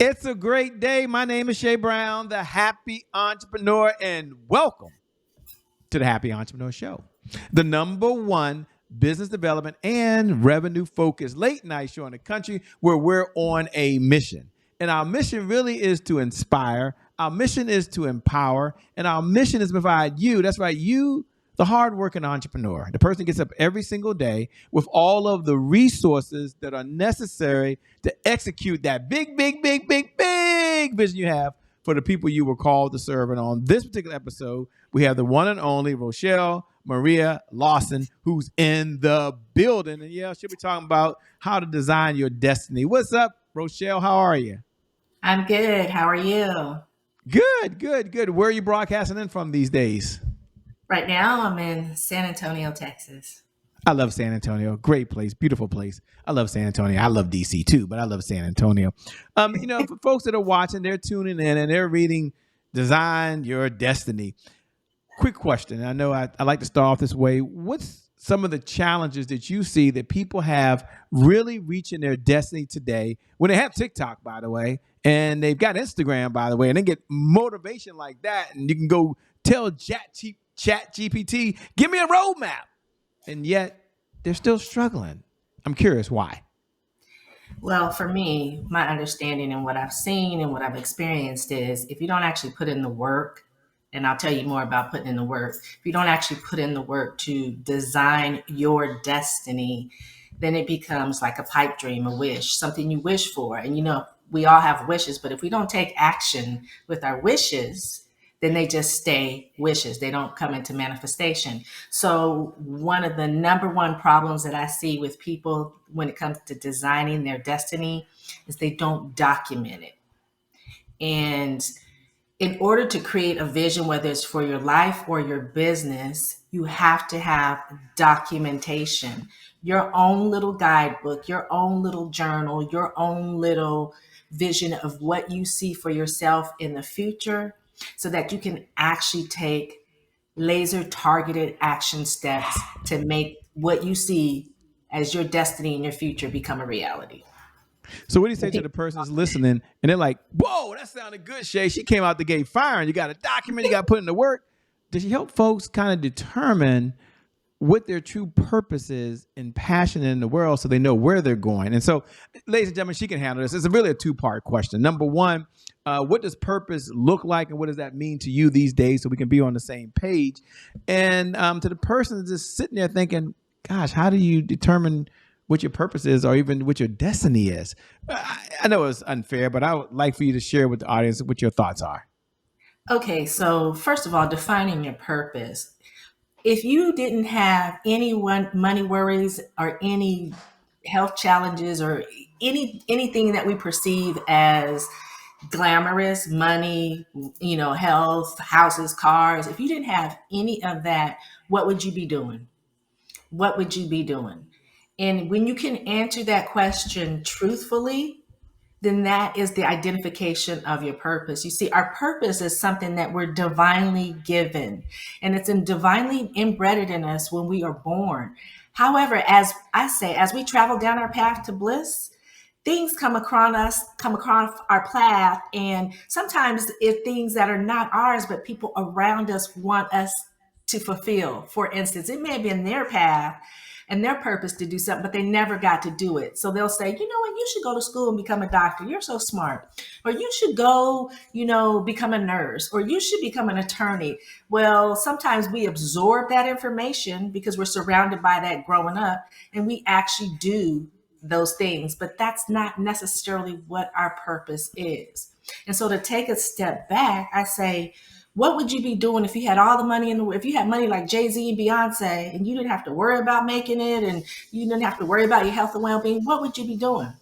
It's a great day. My name is Shay Brown, the happy entrepreneur, and welcome to the Happy Entrepreneur Show, the number one business development and revenue focused late night show in the country where we're on a mission. And our mission really is to inspire, our mission is to empower, and our mission is to provide you, that's right, you, the hardworking entrepreneur, the person that gets up every single day with all of the resources that are necessary to execute that big vision you have for the people you were called to serve. And on this particular episode, we have the one and only Rochel Marie Lawson, who's in the building. And yeah, she'll be talking about how to design your destiny. What's up, Rochel? How are you? I'm good. How are you? Good. Where are you broadcasting in from these days? Right now, I'm in San Antonio, Texas. I love San Antonio. Great place, beautiful place. I love San Antonio. I love DC too, but I love San Antonio. For folks that are watching, they're tuning in and they're reading Design Your Destiny. Quick question. I know I like to start off this way. What's some of the challenges that you see that people have really reaching their destiny today when they have TikTok, by the way, and they've got Instagram, by the way, and they get motivation like that, and you can go tell Chat GPT, give me a roadmap. And yet they're still struggling. I'm curious why. Well, for me, my understanding and what I've seen and what I've experienced is if you don't actually put in the work, and I'll tell you more about putting in the work, if you don't actually put in the work to design your destiny, then it becomes like a pipe dream, a wish, something you wish for. And we all have wishes, but if we don't take action with our wishes, then they just stay wishes. They don't come into manifestation. So one of the number one problems that I see with people when it comes to designing their destiny is they don't document it. And in order to create a vision, whether it's for your life or your business, you have to have documentation, your own little guidebook, your own little journal, your own little vision of what you see for yourself in the future, so that you can actually take laser targeted action steps to make what you see as your destiny and your future become a reality. So what do you say to the person that's listening and they're like, whoa, that sounded good, Shay. She came out the gate firing. You got to document, you got to put in the work. Does she help folks kind of determine what their true purpose is and passion in the world so they know where they're going? And so, ladies and gentlemen, she can handle this. It's really a two-part question. Number one, what does purpose look like and what does that mean to you these days so we can be on the same page? And to the person that's just sitting there thinking, gosh, how do you determine what your purpose is or even what your destiny is? I know it's unfair, but I would like for you to share with the audience what your thoughts are. Okay, so first of all, defining your purpose. If you didn't have any money worries or any health challenges or anything that we perceive as glamorous, money, health, houses, cars, if you didn't have any of that, what would you be doing? What would you be doing? And when you can answer that question truthfully, then that is the identification of your purpose. You see, our purpose is something that we're divinely given, and it's divinely embedded in us when we are born. However, as I say, as we travel down our path to bliss, things come across our path, and sometimes it's things that are not ours, but people around us want us to fulfill. For instance, it may be in their path and their purpose to do something, but they never got to do it. So they'll say, you know what, you should go to school and become a doctor. You're so smart. Or you should go, become a nurse, or you should become an attorney. Well, sometimes we absorb that information because we're surrounded by that growing up, and we actually do those things, but that's not necessarily what our purpose is. And so to take a step back, I say, what would you be doing if you had all the money in the world? If you had money like Jay-Z and Beyonce and you didn't have to worry about making it and you didn't have to worry about your health and well-being, what would you be doing?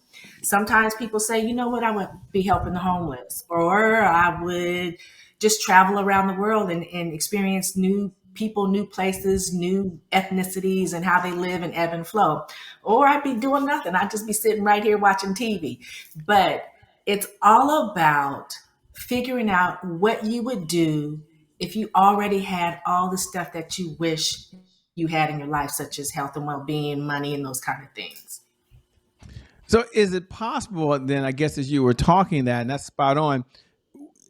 Sometimes people say, you know what, I would be helping the homeless, or I would just travel around the world and experience new people, new places, new ethnicities, and how they live and ebb and flow. Or I'd be doing nothing. I'd just be sitting right here watching TV. But it's all about figuring out what you would do if you already had all the stuff that you wish you had in your life, such as health and well-being, money, and those kind of things. So is it possible then, I guess, as you were talking that, and that's spot on,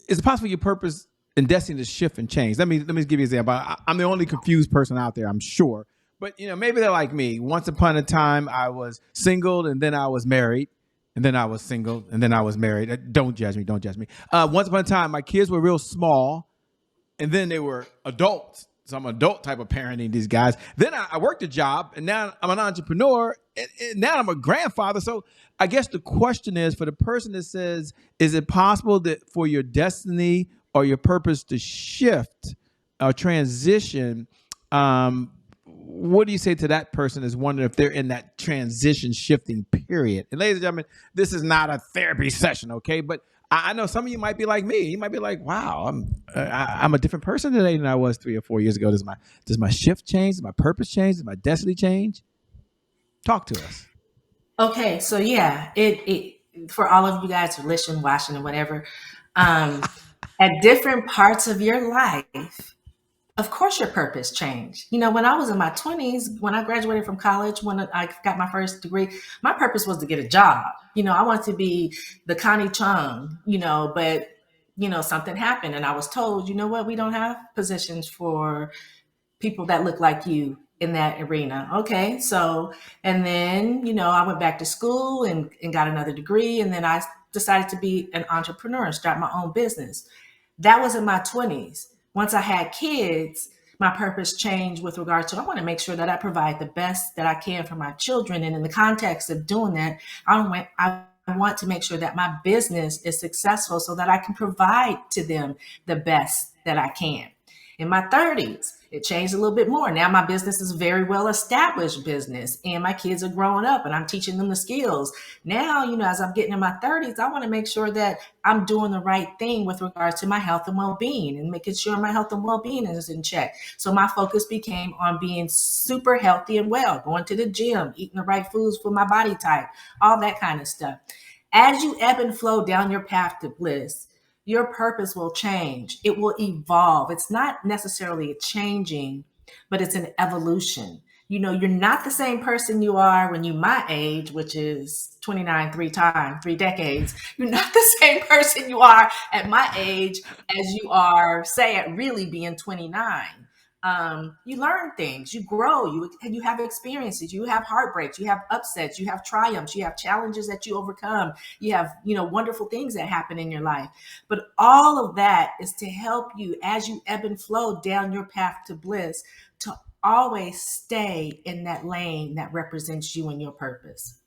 is it possible your purpose and destiny to shift and change? Let me give you an example. I'm the only confused person out there, I'm sure. But maybe they're like me. Once upon a time, I was single, and then I was married, and then I was single, and then I was married. Don't judge me. Don't judge me. Once upon a time, my kids were real small, and then they were adults. So I'm an adult type of parenting these guys. Then I worked a job, and now I'm an entrepreneur, and now I'm a grandfather. So I guess the question is for the person that says, is it possible that for your destiny or your purpose to shift or transition? What do you say to that person is wondering if they're in that transition shifting period? And ladies and gentlemen, this is not a therapy session, okay? But I know some of you might be like me. You might be like, "Wow, I'm a different person today than I was 3 or 4 years ago." Does my shift change? Does my purpose change? Does my destiny change? Talk to us. Okay, so yeah, it for all of you guys who listen, watching, and whatever, um, at different parts of your life, of course your purpose changed. When I was in my 20s, when I graduated from college, when I got my first degree, my purpose was to get a job. I wanted to be the Connie Chung, but something happened and I was told, you know what, we don't have positions for people that look like you in that arena. Okay. So, and then, I went back to school and got another degree. And then I decided to be an entrepreneur and start my own business. That was in my 20s. Once I had kids, my purpose changed with regard to I want to make sure that I provide the best that I can for my children. And in the context of doing that, I want to make sure that my business is successful so that I can provide to them the best that I can. In my 30s, it changed a little bit more. Now my business is a very well established business and my kids are growing up and I'm teaching them the skills. Now, as I'm getting in my 30s, I want to make sure that I'm doing the right thing with regards to my health and well-being and making sure my health and well-being is in check. So my focus became on being super healthy and well, going to the gym, eating the right foods for my body type, all that kind of stuff. As you ebb and flow down your path to bliss, your purpose will change. It will evolve. It's not necessarily a changing, but it's an evolution. You're not the same person you are when you my age, which is 29, 3 decades. You're not the same person you are at my age as you are, say, at really being 29. You learn things, you grow, you have experiences, you have heartbreaks, you have upsets, you have triumphs, you have challenges that you overcome, you have wonderful things that happen in your life. But all of that is to help you as you ebb and flow down your path to bliss, to always stay in that lane that represents you and your purpose.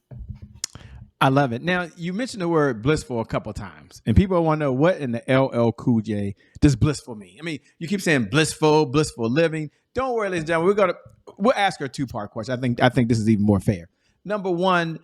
I love it. Now, you mentioned the word blissful a couple of times, and people want to know what in the LL Cool J does blissful mean. I mean, you keep saying blissful living. Don't worry, ladies and gentlemen. We'll ask her a two-part question. I think this is even more fair. Number one,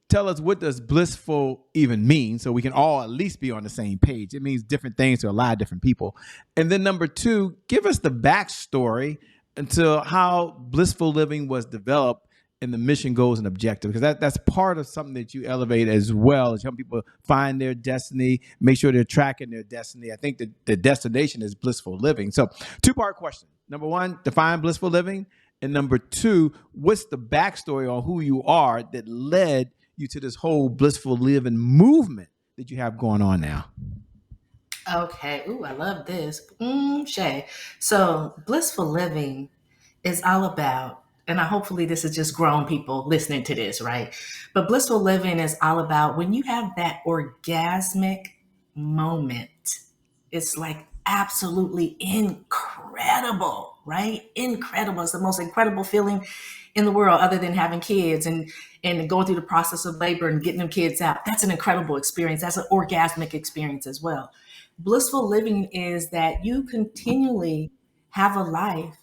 tell us what does blissful even mean, so we can all at least be on the same page. It means different things to a lot of different people. And then number two, give us the backstory into how blissful living was developed and the mission, goals, and objectives, because that's part of something that you elevate as well, is helping people find their destiny, make sure they're tracking their destiny. I think that the destination is blissful living. So, two-part question. Number one, define blissful living. And number two, what's the backstory on who you are that led you to this whole blissful living movement that you have going on now? Okay. Ooh, I love this. Shay. So, blissful living is all about, and hopefully this is just grown people listening to this, right? But blissful living is all about when you have that orgasmic moment. It's like absolutely incredible, right? Incredible. It's the most incredible feeling in the world, other than having kids and going through the process of labor and getting them kids out. That's an incredible experience. That's an orgasmic experience as well. Blissful living is that you continually have a life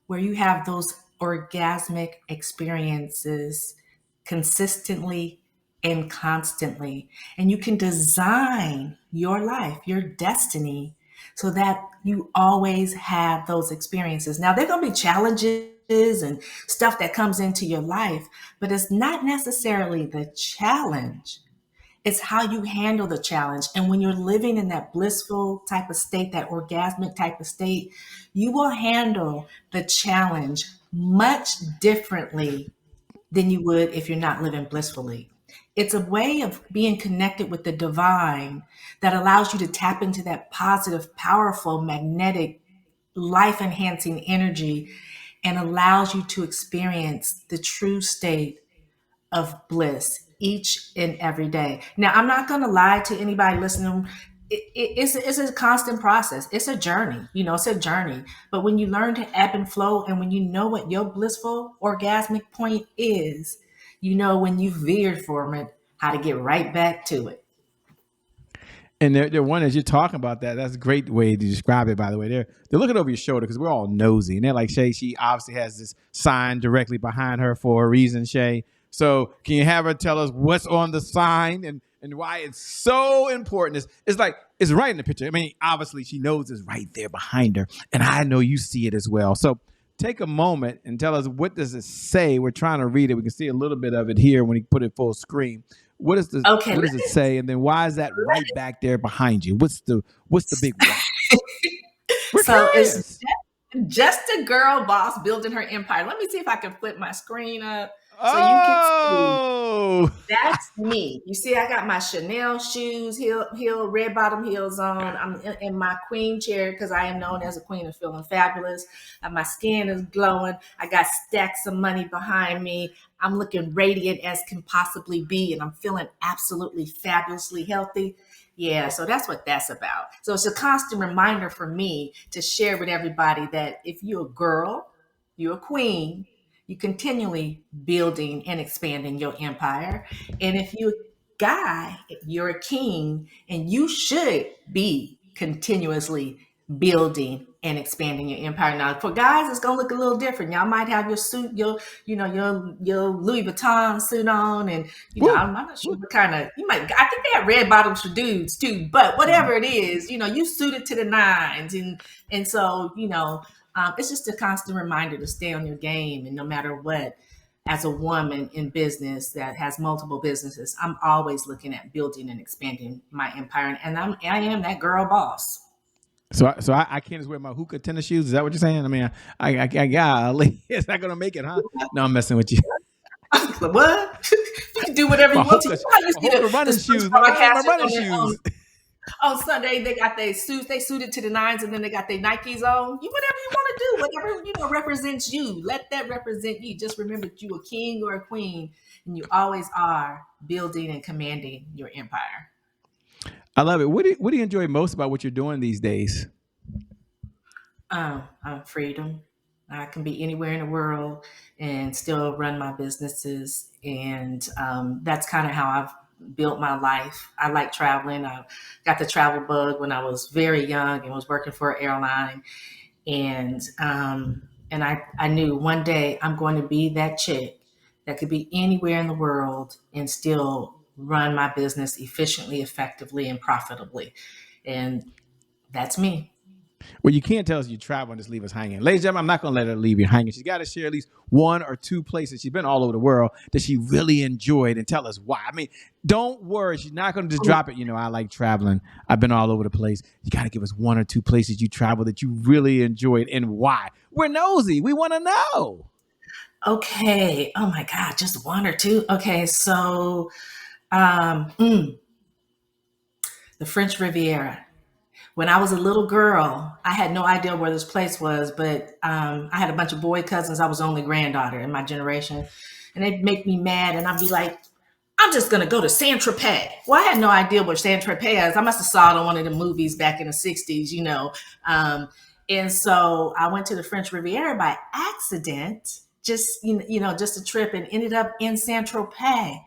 where you have those orgasmic experiences consistently and constantly. And you can design your life, your destiny, so that you always have those experiences. Now, there are going to be challenges and stuff that comes into your life, but it's not necessarily the challenge. It's how you handle the challenge. And when you're living in that blissful type of state, that orgasmic type of state, you will handle the challenge much differently than you would if you're not living blissfully. It's a way of being connected with the divine that allows you to tap into that positive, powerful, magnetic, life enhancing energy and allows you to experience the true state of bliss each and every day. Now, I'm not going to lie to anybody listening. It's a constant process. It's a journey. It's a journey. But when you learn to ebb and flow, and when you know what your blissful orgasmic point is, you know when you veered from it, how to get right back to it. And they're one as you're talking about that. That's a great way to describe it. By the way, they're looking over your shoulder because we're all nosy, and they're like, Shay, she obviously has this sign directly behind her for a reason. Shay, so can you have her tell us what's on the sign and why it's so important? It's like it's right in the picture. I mean, obviously she knows it's right there behind her, and I know you see it as well. So take a moment and tell us, what does it say? We're trying to read it. We can see a little bit of it here when you put it full screen. Okay, What does it say? And then why is that right back there behind you? What's the big why? We're so it's curious. just a girl boss building her empire. Let me see if I can flip my screen up so you can see. Oh, That's me. You see, I got my Chanel shoes, red bottom heels on. I'm in my queen chair because I am known as a queen of feeling fabulous. My skin is glowing. I got stacks of money behind me. I'm looking radiant as can possibly be, and I'm feeling absolutely fabulously healthy. Yeah, so that's what that's about. So it's a constant reminder for me to share with everybody that if you're a girl, you're a queen, you continually building and expanding your empire. And if you're a guy, you're a king, and you should be continuously building and expanding your empire. Now, for guys, it's gonna look a little different. Y'all might have your suit, your Louis Vuitton suit on, and woo, I'm not sure woo. what kind of you might. I think they have red bottoms for dudes too, but whatever it is, you suited to the nines, and so it's just a constant reminder to stay on your game. And no matter what, as a woman in business that has multiple businesses, I'm always looking at building and expanding my empire. And I am that girl boss. So I can't just wear my hookah tennis shoes. Is that what you're saying? I mean, golly, it's not gonna make it, huh? No, I'm messing with you. Like, what? You can do whatever My you want to. hookah, You know how you my see hookah the running sports shoes, my broadcasters running shoes. on Sunday, they got their suits, they suited to the nines, and then they got their Nikes on. You whatever you want to do, whatever represents you. Let that represent you. Just remember that you a king or a queen, and you always are building and commanding your empire. I love it. What do you enjoy most about what you're doing these days? Freedom. I can be anywhere in the world and still run my businesses. And that's kind of how I've built my life. I like traveling. I got the travel bug when I was very young and was working for an airline. And I knew one day I'm going to be that chick that could be anywhere in the world and still run my business efficiently, effectively, and profitably. And that's me. Well, you can't tell us you travel and just leave us hanging. Ladies and gentlemen, I'm not going to let her leave you hanging. She's got to share at least one or two places. She's been all over the world that she really enjoyed and tell us why. I mean, don't worry. She's not going to just drop it. I like traveling. I've been all over the place. You got to give us one or two places you traveled that you really enjoyed and why. We're nosy. We want to know. Okay. Oh my God, just one or two. Okay, so the French Riviera. When I was a little girl, I had no idea where this place was, but I had a bunch of boy cousins. I was the only granddaughter in my generation, and they'd make me mad, and I'd be like, I'm just gonna go to Saint Tropez. Well, I had no idea where Saint Tropez is. I must have saw it on one of the movies back in the '60s. Um, and so I went to the French Riviera by accident, just just a trip, and ended up in Saint Tropez.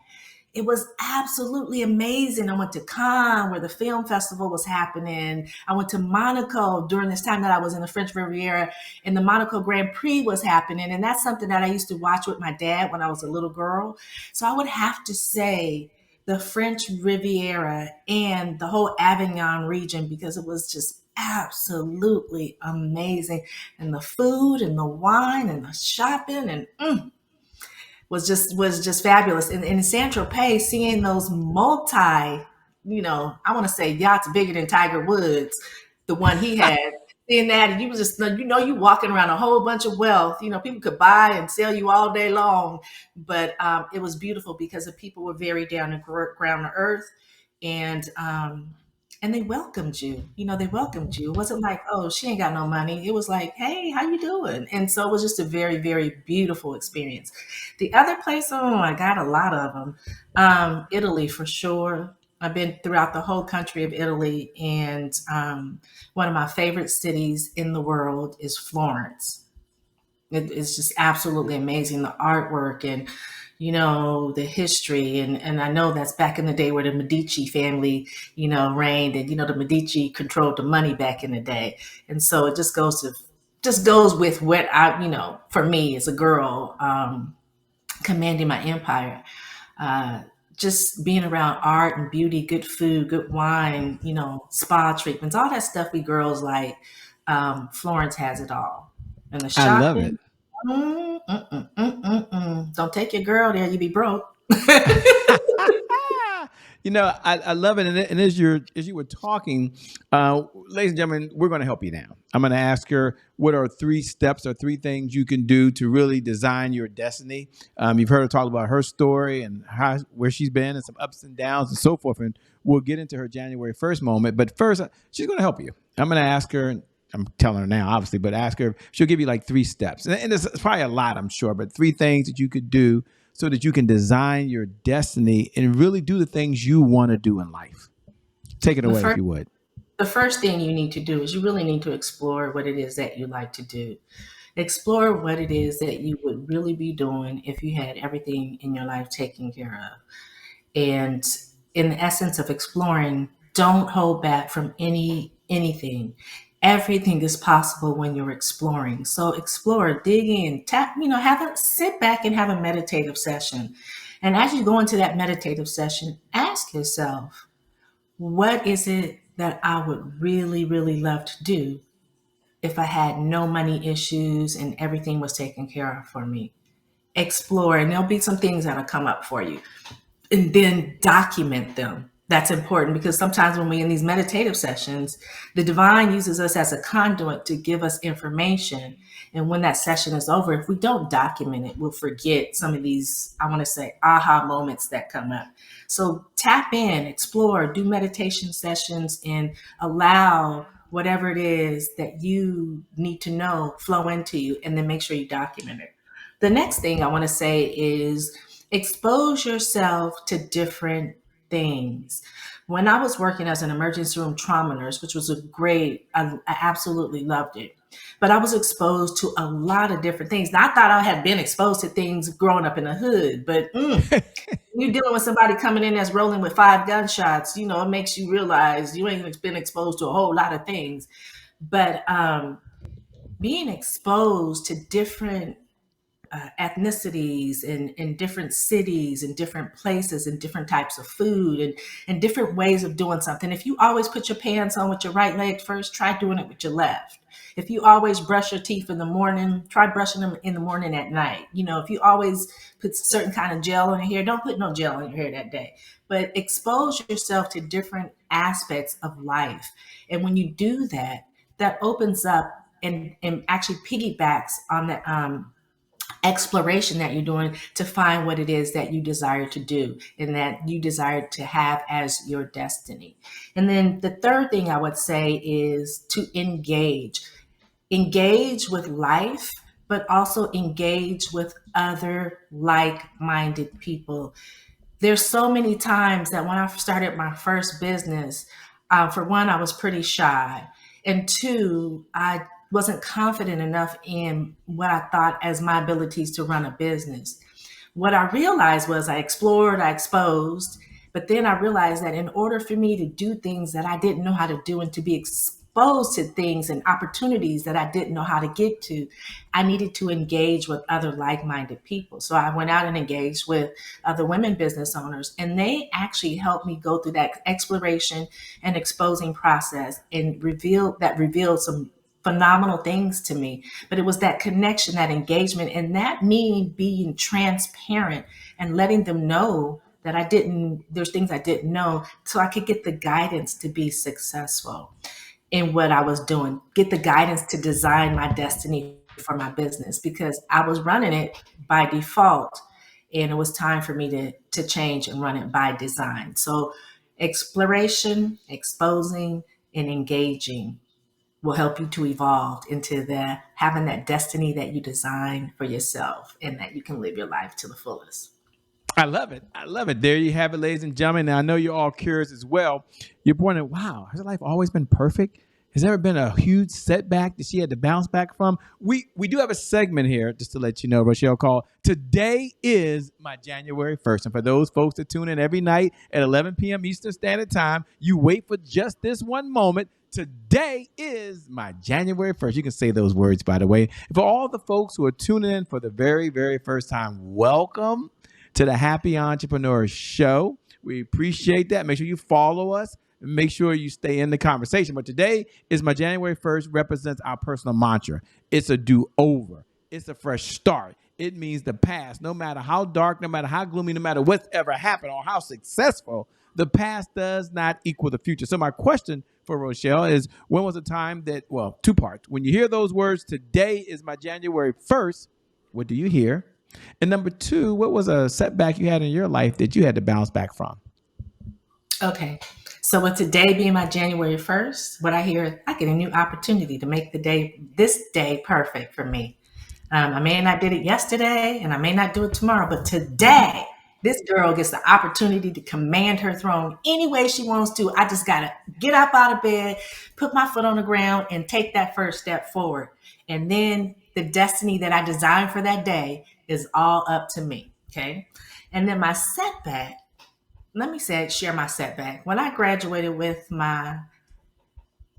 It was absolutely amazing. I went to Cannes where the film festival was happening. I went to Monaco during this time that I was in the French Riviera and the Monaco Grand Prix was happening. And that's something that I used to watch with my dad when I was a little girl. So I would have to say the French Riviera and the whole Avignon region because it was just absolutely amazing. And the food and the wine and the shopping and was just fabulous. And in Saint Tropez, seeing those I want to say yachts bigger than Tiger Woods, the one he had. seeing that, and you was just, you walking around a whole bunch of wealth. People could buy and sell you all day long, but it was beautiful because the people were very down to ground to earth, and they welcomed you. They welcomed you. It wasn't like, oh, she ain't got no money. It was like, hey, how you doing? And so it was just a very, very beautiful experience. The other place, oh, I got a lot of them. Italy for sure. I've been throughout the whole country of Italy, and one of my favorite cities in the world is Florence. It's just absolutely amazing, the artwork and the history, and I know that's back in the day where the Medici family reigned, and the Medici controlled the money back in the day, and so it just goes with what I for me as a girl, commanding my empire, uh, just being around art and beauty, good food, good wine, spa treatments, all that stuff we girls like. Florence has it all. And the I love it. shopping, don't take your girl there, you be broke. I love it. And as you were talking, ladies and gentlemen, we're going to help you now. I'm going to ask her what are 3 steps or 3 things you can do to really design your destiny. You've heard her talk about her story and where she's been and some ups and downs and so forth. And we'll get into her January 1st moment. But first, she's going to help you. I'm going to ask her. I'm telling her now, obviously, but ask her. She'll give you like 3 steps, and it's probably a lot, I'm sure, but 3 things that you could do so that you can design your destiny and really do the things you want to do in life. Take it The away if first, you would. the first thing you need to do is you really need to explore what it is that you like to do. Explore what it is that you would really be doing if you had everything in your life taken care of. And in the essence of exploring, don't hold back from anything. Everything is possible when you're exploring. So explore, dig in, tap, sit back and have a meditative session. And as you go into that meditative session, ask yourself, what is it that I would really, really love to do if I had no money issues and everything was taken care of for me? Explore, and there'll be some things that'll come up for you, and then document them. That's important because sometimes when we're in these meditative sessions, the divine uses us as a conduit to give us information. And when that session is over, if we don't document it, we'll forget some of these, I want to say, aha moments that come up. So tap in, explore, do meditation sessions, and allow whatever it is that you need to know flow into you, and then make sure you document it. The next thing I want to say is expose yourself to different things. When I was working as an emergency room trauma nurse, which was I absolutely loved it. But I was exposed to a lot of different things. Now, I thought I had been exposed to things growing up in the hood, but you're dealing with somebody coming in that's rolling with 5 gunshots, it makes you realize you ain't been exposed to a whole lot of things. But being exposed to different ethnicities in different cities and different places and different types of food and different ways of doing something. If you always put your pants on with your right leg first, try doing it with your left. If you always brush your teeth in the morning, try brushing them in the morning at night. If you always put certain kind of gel in your hair, don't put no gel in your hair that day. But expose yourself to different aspects of life. And when you do that, that opens up and actually piggybacks on the exploration that you're doing to find what it is that you desire to do and that you desire to have as your destiny. And then the third thing I would say is to engage with life, but also engage with other like-minded people. There's so many times that when I started my first business, for one, I was pretty shy. And two, I wasn't confident enough in what I thought as my abilities to run a business. What I realized was I explored, I exposed, but then I realized that in order for me to do things that I didn't know how to do and to be exposed to things and opportunities that I didn't know how to get to, I needed to engage with other like-minded people. So I went out and engaged with other women business owners, and they actually helped me go through that exploration and exposing process and revealed some phenomenal things to me. But it was that connection, that engagement, and that me being transparent and letting them know that there's things I didn't know so I could get the guidance to be successful. in what I was doing, get the guidance to design my destiny for my business, because I was running it by default and it was time for me to change and run it by design. So exploration, exposing, and engaging will help you to evolve into the having that destiny that you design for yourself and that you can live your life to the fullest. I love it. I love it. There you have it, ladies and gentlemen. Now, I know you're all curious as well. You're wondering, wow, has her life always been perfect? Has there ever been a huge setback that she had to bounce back from? We do have a segment here, just to let you know, Rochel, called Today is My January 1st. And for those folks that tune in every night at 11 p.m. Eastern Standard Time, you wait for just this one moment. Today is my January 1st. You can say those words, by the way. For all the folks who are tuning in for the very, very first time, welcome to the Happy Entrepreneur Show. We appreciate that. Make sure you follow us. Make sure you stay in the conversation. But today is my January 1st, represents our personal mantra. It's a do-over. It's a fresh start. It means the past, no matter how dark, no matter how gloomy, no matter what's ever happened or how successful, the past does not equal the future. So my question for Rochel is, when was the time that, well, two parts. When you hear those words, today is my January 1st, what do you hear? And number two, what was a setback you had in your life that you had to bounce back from? Okay. So with today being my January 1st, what I hear is I get a new opportunity to make this day perfect for me. I may not did it yesterday and I may not do it tomorrow, but today, this girl gets the opportunity to command her throne any way she wants to. I just got to get up out of bed, put my foot on the ground, and take that first step forward. And then the destiny that I designed for that day is all up to me. Okay. And then my setback, share my setback. When I graduated with my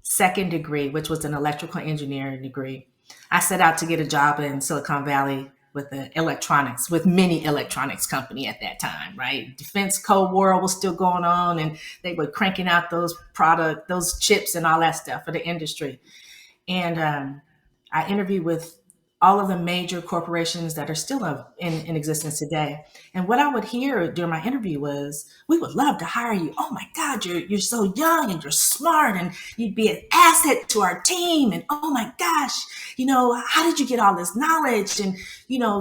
second degree, which was an electrical engineering degree, I set out to get a job in Silicon Valley with many electronics company at that time, right? Defense Cold War was still going on and they were cranking out those chips and all that stuff for the industry. And I interviewed with all of the major corporations that are still in existence today. And what I would hear during my interview was, we would love to hire you. Oh my God, you're so young and you're smart and you'd be an asset to our team. And oh my gosh, how did you get all this knowledge? And,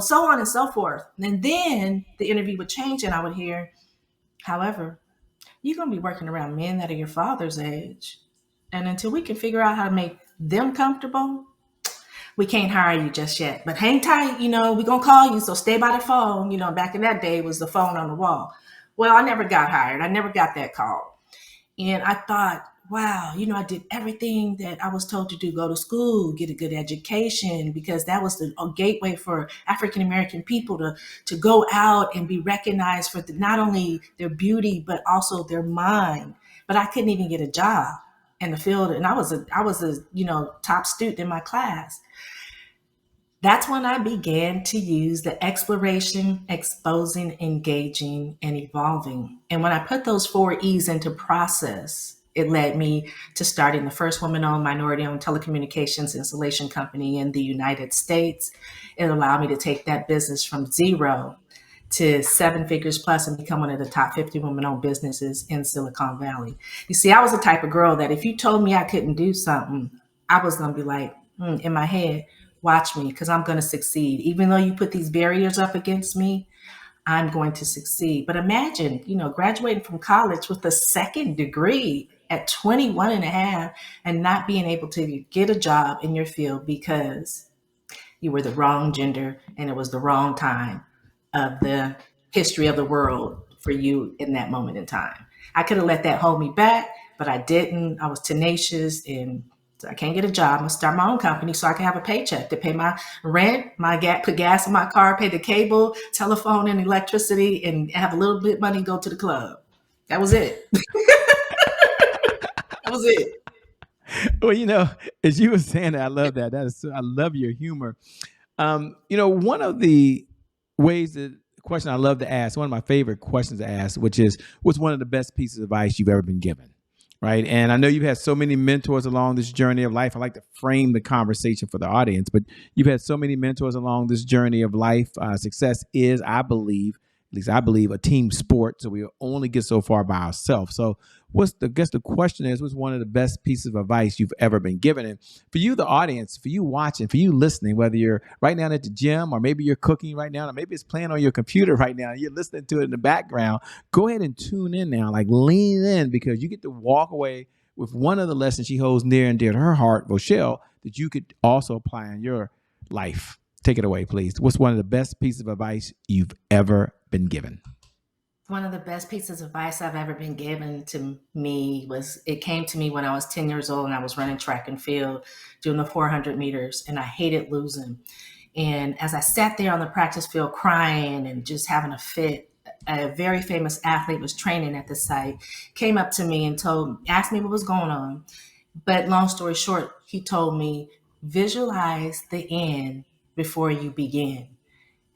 so on and so forth. And then the interview would change and I would hear, however, you're going to be working around men that are your father's age. And until we can figure out how to make them comfortable, we can't hire you just yet, but hang tight, we're going to call you. So stay by the phone. Back in that day, it was the phone on the wall. Well, I never got hired. I never got that call. And I thought, wow, I did everything that I was told to do, go to school, get a good education, because that was a gateway for African-American people to go out and be recognized for not only their beauty, but also their mind. But I couldn't even get a job in the field. And I was a top student in my class. That's when I began to use the exploration, exposing, engaging, and evolving. And when I put those 4 E's into process, it led me to starting the first woman-owned, minority-owned telecommunications installation company in the United States. It allowed me to take that business from 0 to 7 figures plus and become one of the top 50 women-owned businesses in Silicon Valley. You see, I was the type of girl that if you told me I couldn't do something, I was going to be like, in my head, watch me, because I'm going to succeed. Even though you put these barriers up against me, I'm going to succeed. But imagine, graduating from college with a second degree at 21 and a half and not being able to get a job in your field because you were the wrong gender and it was the wrong time of the history of the world for you in that moment in time. I could have let that hold me back, but I didn't. I was tenacious and I can't get a job. I'm gonna start my own company so I can have a paycheck to pay my rent, put gas in my car, pay the cable, telephone, and electricity, and have a little bit of money to go to the club. That was it. That was it. Well, as you were saying that, I love that. I love your humor. One of the ways that question I love to ask, one of my favorite questions to ask, which is, what's one of the best pieces of advice you've ever been given? Right. And I know you've had so many mentors along this journey of life. I like to frame the conversation for the audience, but you've had so many mentors along this journey of life. Success is, I believe, least I believe, a team sport. So we only get so far by ourselves. So I guess the question is, what's one of the best pieces of advice you've ever been given? And for you, the audience, for you watching, for you listening, whether you're right now at the gym or maybe you're cooking right now, or maybe it's playing on your computer right now, you're listening to it in the background, go ahead and tune in now, like lean in, because you get to walk away with one of the lessons she holds near and dear to her heart, Rochelle, that you could also apply in your life. Take it away, please. What's one of the best pieces of advice you've ever been given? One of the best pieces of advice I've ever been given to me was, it came to me when I was 10 years old and I was running track and field, doing the 400 meters, and I hated losing. And as I sat there on the practice field crying and just having a fit, a very famous athlete was training at the site, came up to me and asked me what was going on. But long story short, he told me, visualize the end before you begin.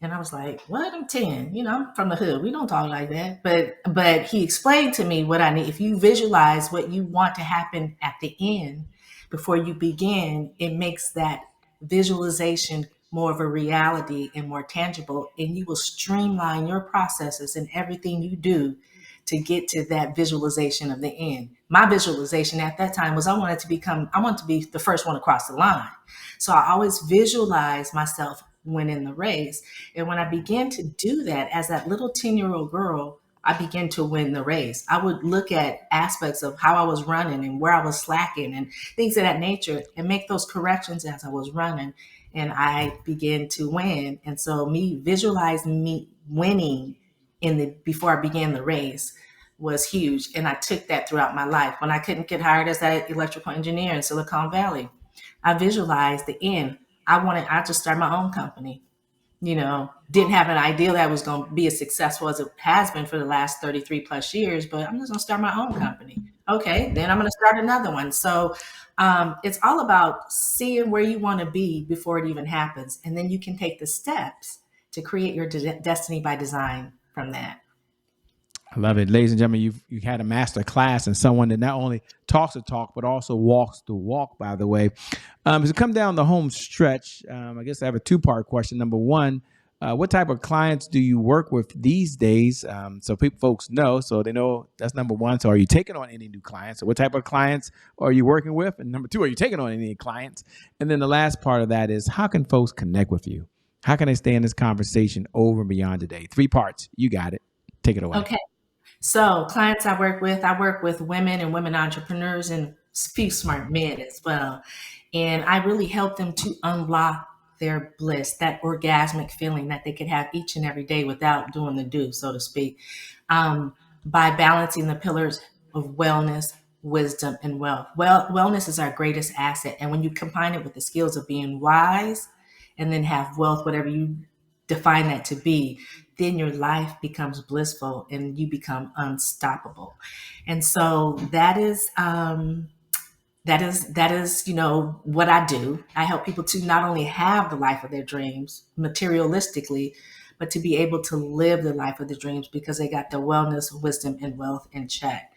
And I was like, what? I'm 10, I'm from the hood. We don't talk like that. But he explained to me what I need. If you visualize what you want to happen at the end before you begin, it makes that visualization more of a reality and more tangible. And you will streamline your processes and everything you do to get to that visualization of the end. My visualization at that time was I wanted to be the first one across the line. So I always visualize myself winning the race. And when I began to do that as that little 10-year-old girl, I began to win the race. I would look at aspects of how I was running and where I was slacking and things of that nature and make those corrections as I was running. And I began to win. And so me visualizing me winning before I began the race was huge. And I took that throughout my life. When I couldn't get hired as that electrical engineer in Silicon Valley, I visualized the end. I just started my own company. Didn't have an idea that was going to be as successful as it has been for the last 33 plus years, but I'm just going to start my own company. Okay, then I'm going to start another one. So it's all about seeing where you want to be before it even happens. And then you can take the steps to create your destiny by design from that. I love it. Ladies and gentlemen, you had a master class and someone that not only talks the talk, but also walks the walk, by the way. As we come down the home stretch, I guess I have a two-part question. Number one, what type of clients do you work with these days? So folks know, so they know that's number one. So are you taking on any new clients? So what type of clients are you working with? And number two, are you taking on any clients? And then the last part of that is, how can folks connect with you? How can they stay in this conversation over and beyond today? Three parts. You got it. Take it away. Okay. So clients I work with women and women entrepreneurs and a few smart men as well. And I really help them to unlock their bliss, that orgasmic feeling that they could have each and every day without doing the do, so to speak, by balancing the pillars of wellness, wisdom, and wealth. Wellness is our greatest asset. And when you combine it with the skills of being wise and then have wealth, whatever you define that to be, then your life becomes blissful and you become unstoppable. And so that is what I do. I help people to not only have the life of their dreams materialistically, but to be able to live the life of their dreams because they got the wellness, wisdom, and wealth in check.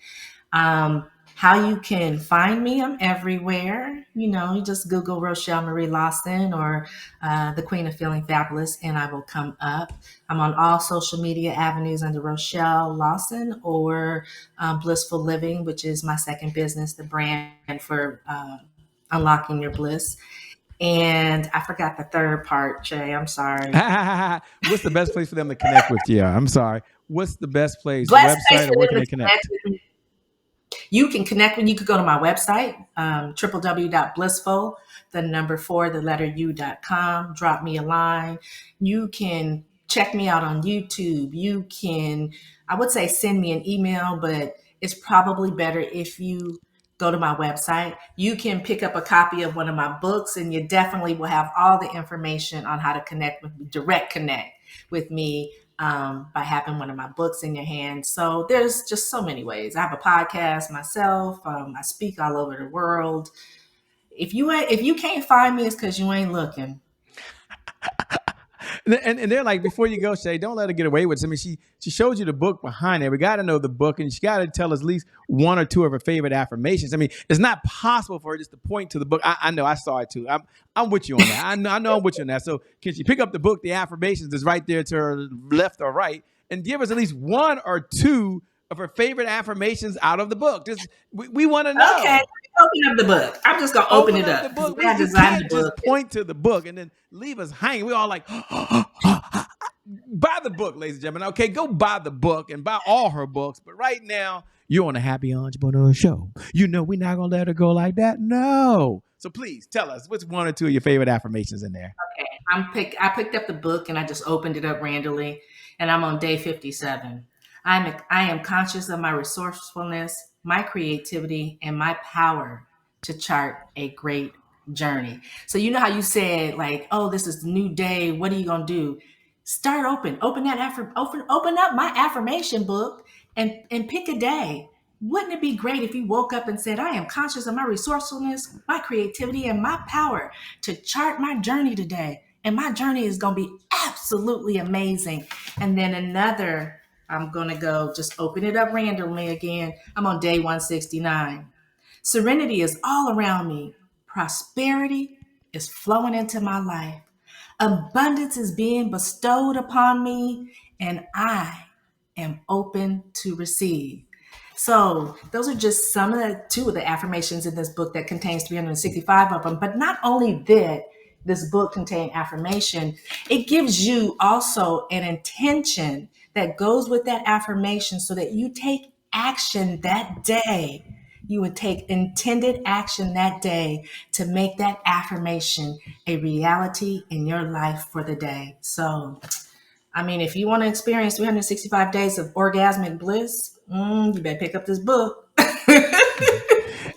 How you can find me, I'm everywhere. You just Google Rochel Marie Lawson or the Queen of Feeling Fabulous, and I will come up. I'm on all social media avenues under Rochel Lawson or Blissful Living, which is my second business, the brand for unlocking your bliss. And I forgot the third part, Jay. I'm sorry. What's the best place for them to connect with you? I'm sorry. What's the best place? Best place Website, for or where them can they to connect? with me. You can connect when you could go to my website, www.blissful, the number 4, the letter U.com. Drop me a line. You can check me out on YouTube. You can, I would say send me an email, but it's probably better if you go to my website. You can pick up a copy of one of my books and you definitely will have all the information on how to connect with me, direct connect with me by having one of my books in your hand. So there's just so many ways. I have a podcast myself. I speak all over the world. If you can't find me, it's because you ain't looking. And they're like, before you go, Shay, don't let her get away with it. I mean, she showed you the book behind it. We got to know the book, and she got to tell us at least one or two of her favorite affirmations. I mean, it's not possible for her just to point to the book. I know, I saw it too. I'm with you on that. I know I'm with you on that. So can she pick up the book? The affirmations is right there to her left or right, and give us at least one or two of her favorite affirmations out of the book. We want to Okay, let know. me open up the book. I'm just gonna open Open it up the up because book. the way I You designed can't the just book. point to the book and then leave us hanging. We all like, buy the book, ladies and gentlemen. Okay, go buy the book and buy all her books. But right now, you're on a Happy Entrepreneur Show. You know we're not gonna let her go like that. No. So please tell us what's one or two of your favorite affirmations in there. Okay, I picked up the book and I just opened it up randomly, and I'm on day 57. I am conscious of my resourcefulness, my creativity, and my power to chart a great journey. So you know how you said like, oh, this is the new day. What are you gonna do? Start open that open up my affirmation book and pick a day. Wouldn't it be great if you woke up and said, I am conscious of my resourcefulness, my creativity, and my power to chart my journey today? And my journey is going to be absolutely amazing. And then another, I'm going to go just open it up randomly again. I'm on day 169. Serenity is all around me. Prosperity is flowing into my life. Abundance is being bestowed upon me, and I am open to receive. So those are just some of the two of the affirmations in this book that contains 365 of them. But not only that, this book contains affirmation, it gives you also an intention that goes with that affirmation so that you take action that day. You would take intended action that day to make that affirmation a reality in your life for the day. So, I mean, if you want to experience 365 days of orgasmic bliss, you better pick up this book.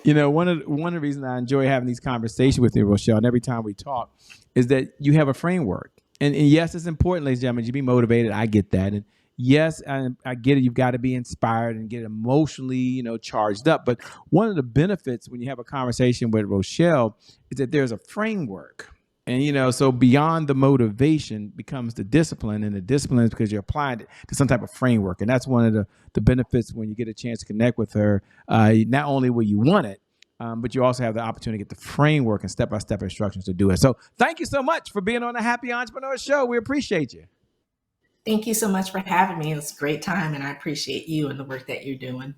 You know, one of the reasons I enjoy having these conversations with you, Rochel, and every time we talk, is that you have a framework. And yes, it's important, ladies and gentlemen, you be motivated. I get that. And yes, I get it. You've got to be inspired and get emotionally, charged up. But one of the benefits when you have a conversation with Rochel is that there's a framework. And, so beyond the motivation becomes the discipline, and the discipline is because you're applying it to some type of framework. And that's one of the benefits when you get a chance to connect with her. Not only will you want it, but you also have the opportunity to get the framework and step-by-step instructions to do it. So thank you so much for being on the Happy Entrepreneur Show. We appreciate you. Thank you so much for having me. It was a great time, and I appreciate you and the work that you're doing.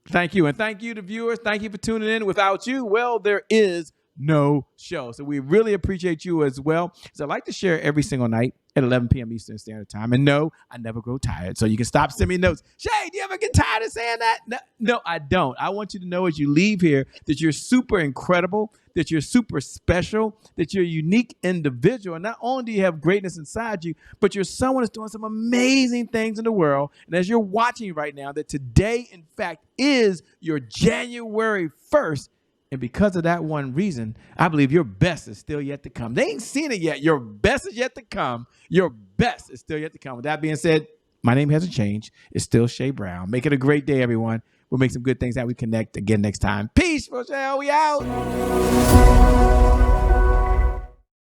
Thank you. And thank you to viewers. Thank you for tuning in. Without you, well, there is no show. So we really appreciate you as well. So I like to share every single night at 11 p.m. Eastern Standard Time. And no, I never grow tired. So you can stop sending me notes. Shay, do you ever get tired of saying that? No, I don't. I want you to know as you leave here that you're super incredible, that you're super special, that you're a unique individual. And not only do you have greatness inside you, but you're someone that's doing some amazing things in the world. And as you're watching right now, that today, in fact, is your January 1st. And because of that one reason, I believe your best is still yet to come. They ain't seen it yet. Your best is yet to come. Your best is still yet to come. With that being said, my name hasn't changed. It's still Shay Brown. Make it a great day, everyone. We'll make some good things that we connect again next time. Peace, Rochel. We out.